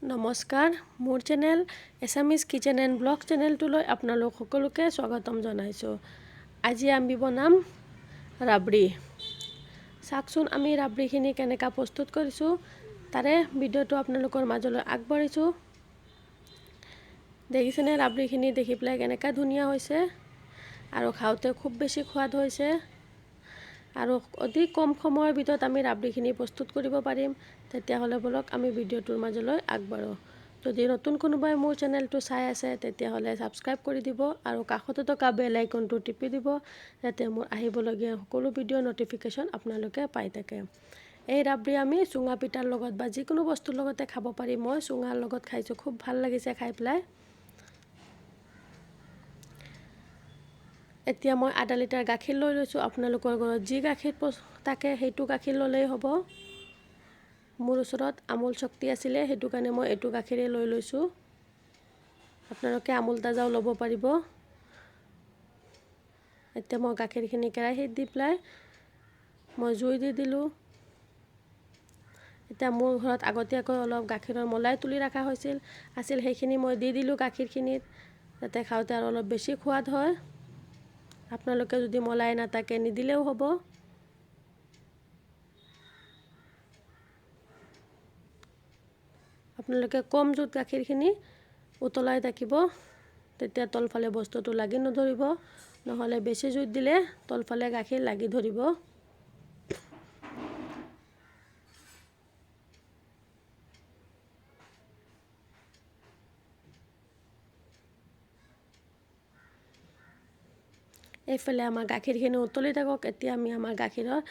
নমস্কাৰ, মোৰ channel Assamese kitchen and blog চেনেলটোলৈ আপোনালোক সকলোকে স্বাগতম জনাইছোঁ। আজি আমি বনাম ৰাবৰি। চাওকচোন আমি ৰাবৰিখিনি কেনেকৈ প্ৰস্তুত কৰিছোঁ, তাৰে ভিডিঅ'টো আপোনালোকৰ মাজলৈ আগবঢ়াইছোঁ। দেখিছেনে ৰাবৰিখিনি দেখি পেলাই কেনেকৈ ধুনীয়া হৈছে আৰু খাওঁতে খুব বেছি সোৱাদ হৈছে আৰু অতি কম সময়ৰ ভিতৰত আমি ৰাবৰিখিনি প্ৰস্তুত কৰিব পাৰিম। তেতিয়াহ'লে বলক আমি ভিডিঅ'টোৰ মাজলৈ আগবাঢ়োঁ। যদি নতুন কোনোবাই মোৰ চেনেলটো চাই আছে তেতিয়াহ'লে ছাবস্ক্ৰাইব কৰি দিব আৰু কাষতে থকা বেল আইকনটো টিপি দিব, যাতে মোৰ আহিবলগীয়া সকলো ভিডিঅ'ৰ ন'টিফিকেশ্যন আপোনালোকে পাই থাকে। এই ৰাবৰি আমি চুঙা পিঠাৰ লগত বা যিকোনো বস্তুৰ লগতে খাব পাৰি। মই চুঙাৰ লগত খাইছোঁ, খুব ভাল লাগিছে খাই পেলাই। এতিয়া মই আধা লিটাৰ গাখীৰ লৈ লৈছোঁ। আপোনালোকৰ ঘৰত যি গাখীৰ থাকে সেইটো গাখীৰ ল'লেই হ'ব। মোৰ ওচৰত আমুল শক্তি আছিলে, সেইটো কাৰণে মই এইটো গাখীৰে লৈ লৈছোঁ। আপোনালোকে আমুল তাজাও ল'ব পাৰিব। এতিয়া মই গাখীৰখিনি কেৰাহীত দি পেলাই মই জুই দি দিলোঁ। এতিয়া মোৰ ঘৰত আগতীয়াকৈ অলপ গাখীৰৰ মলাই তুলি ৰখা আছিল, সেইখিনি মই দি দিলোঁ গাখীৰখিনিত, যাতে খাওঁতে আৰু অলপ বেছি সোৱাদ হয়। আপোনালোকে যদি মলাই নাথাকে নিদিলেও হ'ব। আপোনালোকে কম জুইত গাখীৰখিনি উতলাই থাকিব, তেতিয়া তলফালে বস্তুটো লাগি নধৰিব। নহ'লে বেছি জুইত দিলে তলফালে গাখীৰ লাগি ধৰিব। এইফালে আমাৰ গাখীৰখিনি উতলি থাকক। এতিয়া আমাৰ গাখীৰৰ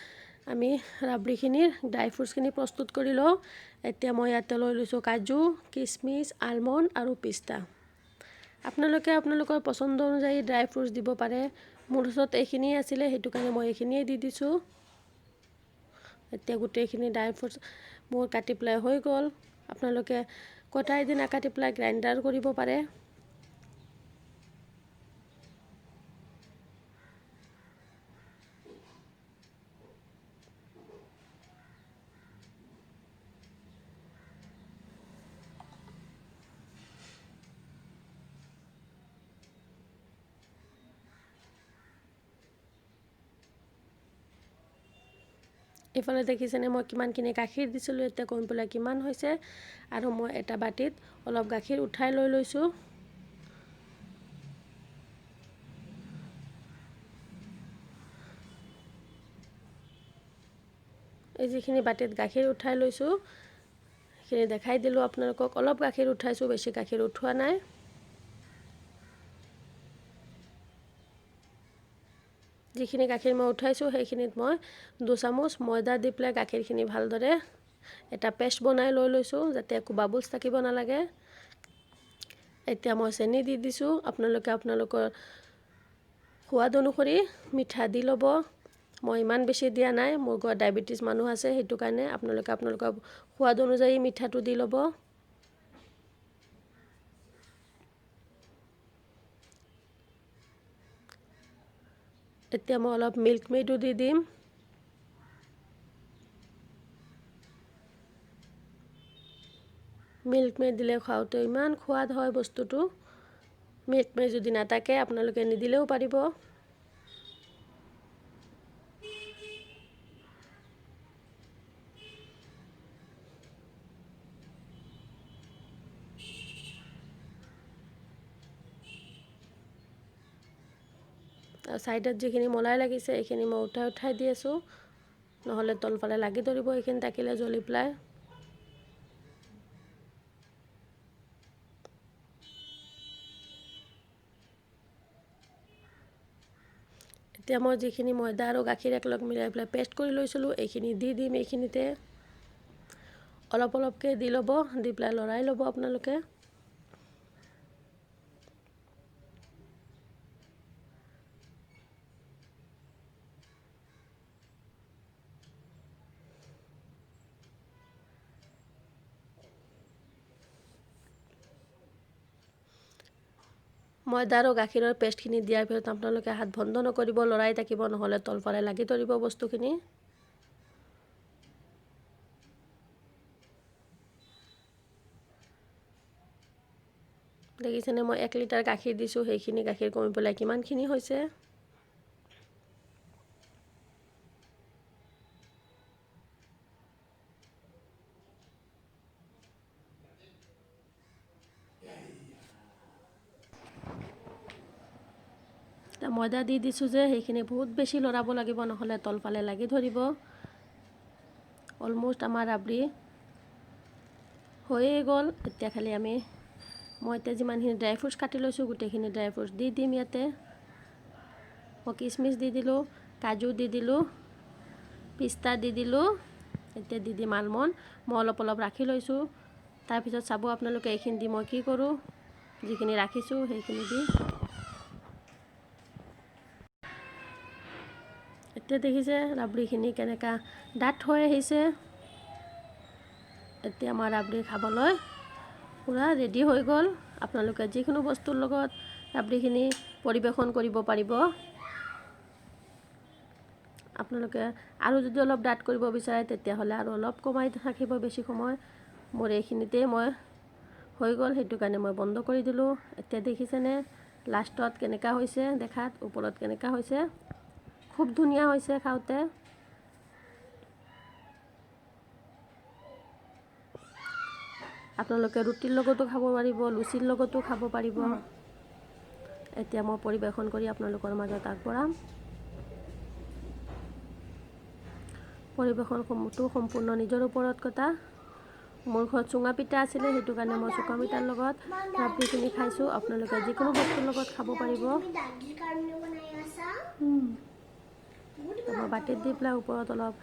ৰাবৰিখিনিৰ ড্ৰাই ফ্ৰুটছখিনি প্ৰস্তুত কৰি লওঁ। এতিয়া মই ইয়াতে লৈ লৈছোঁ কাজু, কিচমিচ, আলমণ্ড আৰু পিস্তা। আপোনালোকে আপোনালোকৰ পচন্দ অনুযায়ী ড্ৰাই ফ্ৰুটছ দিব পাৰে। মোৰ ওচৰত এইখিনিয়ে আছিলে, সেইটো কাৰণে মই এইখিনিয়ে দি দিছোঁ। এতিয়া গোটেইখিনি ড্ৰাই ফ্ৰুটছ মোৰ কাটি পেলাই হৈ গ'ল। আপোনালোকে কটাৰী দি নাকাটি পেলাই গ্ৰাইণ্ডাৰ কৰিব পাৰে। এইফালে দেখিছেনে মই কিমানখিনি গাখীৰ দিছিলোঁ, এতিয়া গম পেলাই কিমান হৈছে। আৰু মই এটা বাটিত অলপ গাখীৰ উঠাই লৈ লৈছোঁ। এই যিখিনি বাটিত গাখীৰ উঠাই লৈছোঁ সেইখিনি দেখাই দিলোঁ আপোনালোকক। অলপ গাখীৰ উঠাইছোঁ, বেছি গাখীৰ উঠোৱা নাই। যিখিনি গাখীৰ মই উঠাইছোঁ সেইখিনিত মই 2 চামুচ ময়দা দি পেলাই গাখীৰখিনি ভালদৰে এটা পেষ্ট বনাই লৈ লৈছোঁ, যাতে একো বাবুলছ থাকিব নালাগে। এতিয়া মই চেনি দি দিছোঁ। আপোনালোকে আপোনালোকৰ সোৱাদ অনুসৰি মিঠা দি ল'ব। মই ইমান বেছি দিয়া নাই, মোৰ ঘৰত ডায়েবেটিছ মানুহ আছে, সেইটো কাৰণে আপোনালোকে আপোনালোকৰ সোৱাদ অনুযায়ী মিঠাটো দি ল'ব। এতিয়া মই অলপ মিল্ক মেইডো দি দিম। মিল্ক মেইড দিলে খাওঁতে ইমান সোৱাদ হয় বস্তুটো। মিল্ক মেইড যদি নাথাকে আপোনালোকে নিদিলেও পাৰিব। আৰু ছাইডত যিখিনি মলাই লাগিছে এইখিনি মই উঠাই দি আছোঁ, নহ'লে তলফালে লাগি ধৰিব এইখিনি থাকিলে জ্বলি পেলাই। এতিয়া মই যিখিনি ময়দা আৰু গাখীৰ একেলগ মিলাই পেলাই পেষ্ট কৰি লৈছিলোঁ এইখিনি দি দিম। এইখিনিতে অলপ অলপকৈ দি ল'ব, দি পেলাই লৰাই ল'ব আপোনালোকে। ময়দা আৰু গাখীৰৰ পেষ্টখিনি দিয়াৰ পিছত আপোনালোকে হাত বন্ধ নকৰিব, লৰাই থাকিব, নহ'লে তলফালে লাগি ধৰিব বস্তুখিনি। দেখিছেনে মই 1 লিটাৰ গাখীৰ দিছোঁ, সেইখিনি গাখীৰ কমি পেলাই কিমানখিনি হৈছে। ময়দা দি দিছোঁ যে সেইখিনি বহুত বেছি লৰাব লাগিব, নহ'লে তলফালে লাগি ধৰিব। অলমোষ্ট আমাৰ ৰাবৰি হৈয়ে গ'ল। এতিয়া খালি মই এতিয়া যিমানখিনি ড্ৰাই ফ্ৰুটছ কাটি লৈছোঁ গোটেইখিনি ড্ৰাই ফ্ৰুটছ দি দিম ইয়াতে। মই কিচমিচ দি দিলোঁ, কাজু দি দিলোঁ, পিস্তা দি দিলোঁ, এতিয়া দি দিম আলমণ্ড। মই অলপ অলপ ৰাখি লৈছোঁ, তাৰপিছত চাব আপোনালোকে এইখিনি দি মই কি কৰোঁ। যিখিনি ৰাখিছোঁ সেইখিনি দি এতিয়া দেখিছে ৰাবৰিখিনি কেনেকুৱা ডাঠ হৈ আহিছে। এতিয়া আমাৰ ৰাবৰি খাবলৈ পূৰা ৰেডি হৈ গ'ল। আপোনালোকে যিকোনো বস্তুৰ লগত ৰাবৰিখিনি পৰিৱেশন কৰিব পাৰিব। আপোনালোকে আৰু যদি অলপ ডাঠ কৰিব বিচাৰে তেতিয়াহ'লে আৰু অলপ কমাই ৰাখিব বেছি সময়। মোৰ এইখিনিতেই হৈ গ'ল, সেইটো কাৰণে মই বন্ধ কৰি দিলোঁ। এতিয়া দেখিছেনে লাষ্টত কেনেকুৱা হৈছে দেখাত, ওপৰত কেনেকুৱা হৈছে। খুব ধুনীয়া হৈছে খাওঁতে। আপোনালোকে ৰুটিৰ লগতো খাব পাৰিব, লুচিৰ লগতো খাব পাৰিব। এতিয়া মই পৰিৱেশন কৰি আপোনালোকৰ মাজত আগবঢ়াম। পৰিৱেশনটো সম্পূৰ্ণ নিজৰ ওপৰত কথা। মোৰ ঘৰত চুঙা পিঠা আছিলে, সেইটো কাৰণে মই চুঙা পিঠাৰ লগত ৰাবৰিখিনি খাইছোঁ। আপোনালোকে যিকোনো বস্তুৰ লগত খাব পাৰিব। মই বাটিত দি পেলাই ওপৰত অলপ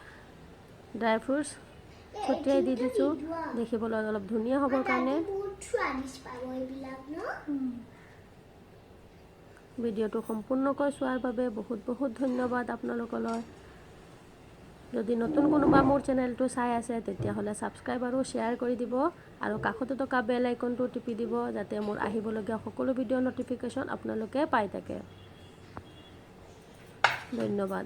ড্ৰাই ফ্ৰুটছ ছটিয়াই দি দিছোঁ, দেখিবলৈ অলপ ধুনীয়া হ'বৰ কাৰণে। ভিডিঅ'টো সম্পূৰ্ণকৈ চোৱাৰ বাবে বহুত বহুত ধন্যবাদ আপোনালোকলৈ। যদি নতুন কোনোবা মোৰ চেনেলটো চাই আছে তেতিয়াহ'লে ছাবস্ক্ৰাইব আৰু শ্বেয়াৰ কৰি দিব, আৰু কাষতে থকা বেল আইকনটো টিপি দিব, যাতে মোৰ আহিবলগীয়া সকলো ভিডিঅ'ৰ ন'টিফিকেশ্যন আপোনালোকে পাই থাকে। ধন্যবাদ।